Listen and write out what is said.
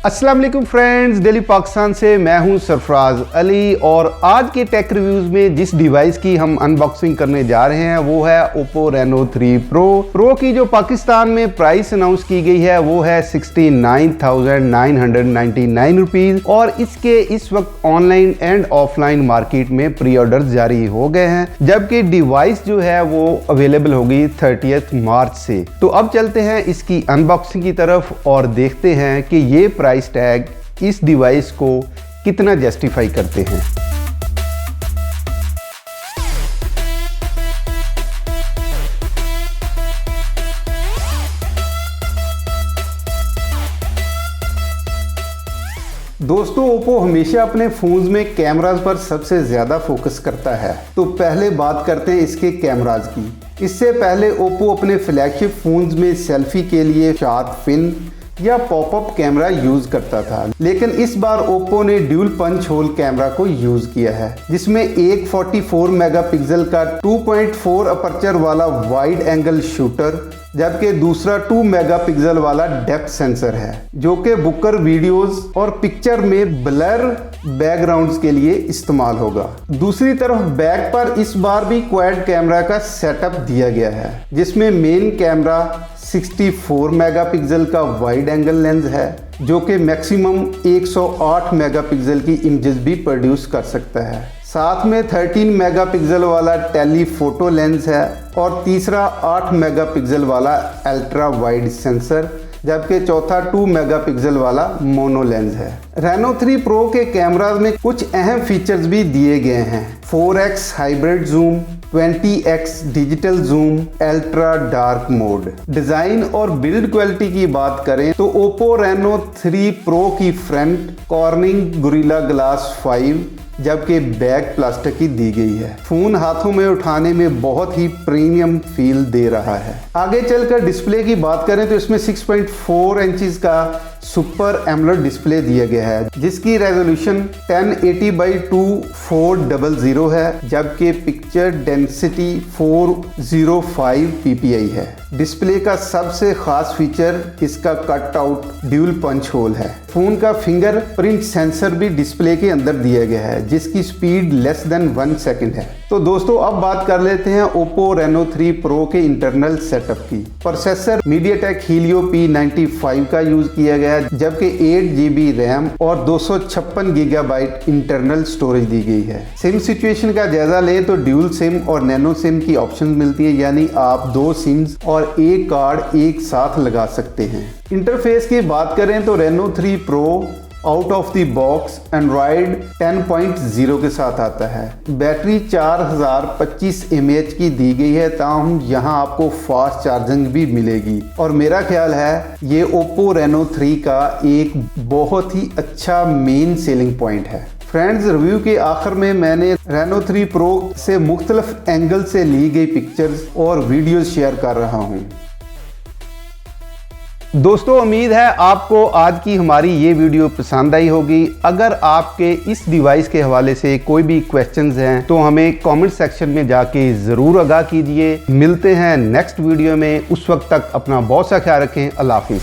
अस्सलाम वालेकुम friends, daily Pakistan से मैं हूं सरफराज अली और आज के टेक रिव्यूज में जिस डिवाइस की हम अनबॉक्सिंग करने जा रहे हैं वो है Oppo Reno 3 Pro की जो पाकिस्तान में प्राइस अनाउंस की गई है वो है 69,999 रुपीज और इसके इस वक्त ऑनलाइन एंड ऑफलाइन मार्केट में प्री ऑर्डर जारी हो गए हैं, जबकि डिवाइस जो है वो अवेलेबल होगी 30 मार्च से। तो अब चलते हैं इसकी अनबॉक्सिंग की तरफ और देखते हैं कि ये प्राइस टैग इस डिवाइस को कितना जस्टिफाई करते हैं। दोस्तों, ओप्पो हमेशा अपने फोन्स में कैमराज पर सबसे ज्यादा फोकस करता है, तो पहले बात करते हैं इसके कैमराज की। इससे पहले ओप्पो अपने फ्लैगशिप फोन्स में सेल्फी के लिए शार्प फिन या पॉपअप कैमरा यूज करता था, लेकिन इस बार ओप्पो ने ड्यूल पंच होल कैमरा को यूज किया है, जिसमें एक 44 मेगापिक्सल का 2.4 अपर्चर वाला वाइड एंगल शूटर जबकि दूसरा 2 मेगापिक्सल वाला डेप्थ सेंसर है, जो कि बुकर वीडियोस और पिक्चर में ब्लर बैकग्राउंड्स के लिए इस्तेमाल होगा। दूसरी तरफ बैक पर इस बार भी क्वाड कैमरा का सेटअप दिया गया है, जिसमें मेन कैमरा 64 मेगापिक्सल का वाइड एंगल लेंस है, जो कि मैक्सिमम 108 मेगापिक्सल की इमेजेस भी प्रोड्यूस कर सकता है। साथ में 13 मेगापिक्सल वाला टेलीफोटो लेंस है और तीसरा 8 मेगापिक्सल वाला अल्ट्रा वाइड सेंसर, जबकि चौथा 2 मेगापिक्सल वाला मोनो लेंस है। Reno 3 Pro के कैमराज में कुछ अहम फीचर्स भी दिए गए हैं। 4x hybrid zoom, 20x digital zoom, ultra dark mode. Design और बिल्ड क्वालिटी की बात करें तो Oppo Reno 3 Pro की फ्रंट कॉर्निंग गोरिल्ला ग्लास 5 जबकि बैक प्लास्टिक की दी गई है। फोन हाथों में उठाने में बहुत ही प्रीमियम फील दे रहा है। आगे चलकर डिस्प्ले की बात करें तो इसमें 6.4 इंचेस का सुपर एमोलेड डिस्प्ले दिया गया है, जिसकी रेजोल्यूशन 1080x2400 है, जबकि पिक्चर डेंसिटी 405 ppi है। डिस्प्ले का सबसे खास फीचर इसका cut out dual punch hole है। फोन का फिंगरप्रिंट सेंसर भी डिस्प्ले के अंदर दिया गया है, जिसकी स्पीड लेस देन 1 सेकंड है। तो दोस्तों, अब बात कर लेते हैं Oppo Reno 3 Pro के इंटरनल सेटअप की। प्रोसेसर MediaTek Helio P95 का यूज किया गया है, जबकि 8GB रैम और 256 गीगाबाइट इंटरनल स्टोरेज दी गई है। सिम सिचुएशन का जायजा लें तो ड्यूल सिम और नैनो सिम की ऑप्शन मिलती है, यानी आप 2 सिम्स और एक कार्ड एक साथ लगा सकते हैं। इंटरफेस की बात करें तो Reno 3 Pro out of the box Android 10.0 के साथ आता है। बैटरी 4025 mAh की दी गई है, ताहम यहाँ आपको फास्ट चार्जिंग भी मिलेगी और मेरा ख्याल है ये Oppo Reno 3 का एक बहुत ही अच्छा मेन सेलिंग पॉइंट है। फ्रेंड्स, रिव्यू के आखिर में मैंने Reno 3 Pro से मुख्तलिफ एंगल से ली गई पिक्चर्स और वीडियोस शेयर कर रहा हूँ। दोस्तों, उम्मीद है आपको आज की हमारी ये वीडियो पसंद आई होगी। अगर आपके इस डिवाइस के हवाले से कोई भी क्वेश्चंस हैं तो हमें कमेंट सेक्शन में जाके ज़रूर आगाह कीजिए। मिलते हैं नेक्स्ट वीडियो में, उस वक्त तक अपना बहुत सा ख्याल रखें। अल्लाह हाफिज़।